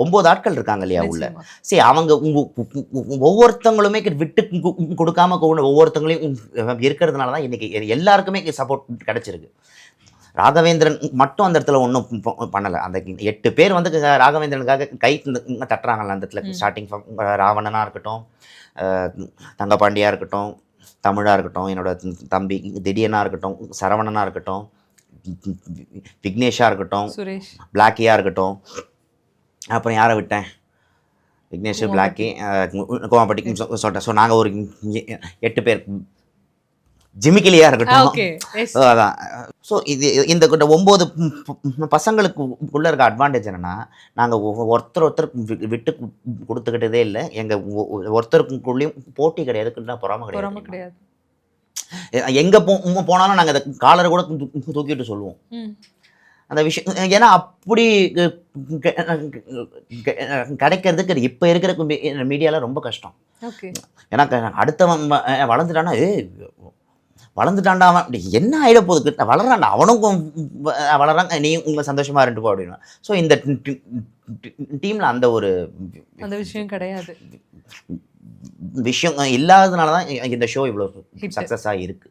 9 ஆட்கள் இருக்காங்க இல்லையா உள்ள. நிச்சயமா. சரி அவங்க ஒவ்வொருத்தங்களுமே விட்டு கொடுக்காம ஒவ்வொருத்தங்களையும் இருக்கிறதுனால தான் இன்னைக்கு எல்லாருக்குமே சப்போர்ட் கிடைச்சிருக்கு. ராகவேந்திரன் மட்டும் அந்த இடத்துல ஒன்றும் பண்ணலை. அந்த 8 பேர் வந்து ராகவேந்திரனுக்காக கை தட்டுறாங்கல்ல அந்த இடத்துல. ஸ்டார்டிங் ராவணனாக இருக்கட்டும், தங்கபாண்டியாக இருக்கட்டும், தமிழாக இருக்கட்டும், என்னோட தம்பி திடீர்னாக இருக்கட்டும், சரவணனாக இருக்கட்டும், விக்னேஷாக இருக்கட்டும், சுரேஷ், பிளாக்கியாக இருக்கட்டும், அப்புறம் யாரை விட்டேன், விக்னேஷ், பிளாக்கி, கோமாப்பட்டி சொல்லிட்டேன். ஸோ நாங்கள் ஒரு 8 பேர். ஜிமிக்கிலியாக இருக்கட்டும். அதான். ஸோ இந்த 9 பசங்களுக்கு உள்ளே இருக்க அட்வான்டேஜ் என்னென்னா, நாங்கள் ஒருத்தர் விட்டு கொடுத்துக்கிட்டதே இல்லை. எங்கள் ஒருத்தருக்குள்ளேயும் போட்டி கிடையாது, பொறாமை கிடையாது. எங்கே போனாலும் நாங்கள் அதை காலரை கூட தூக்கிட்டு சொல்லுவோம் அந்த விஷயம். ஏன்னா அப்படி கிடைக்கிறதுக்கு இப்போ இருக்கிற மீடியாவில் ரொம்ப கஷ்டம். ஏன்னா அடுத்தவன் வளர்ந்துட்டானா, வளர்ந்துட்டான்டா அவன், அப்படி என்ன ஆகிட போகுது, வளர்றான்டா அவனும் வளர்றாங்க, நீ உங்களை சந்தோஷமாக இருந்துட்டு போ அப்படின்னா. ஸோ இந்த டீமில் அந்த ஒரு விஷயம் கிடையாது. விஷயம் இல்லாததுனால தான் இந்த ஷோ இவ்வளோ சக்ஸஸாக இருக்குது.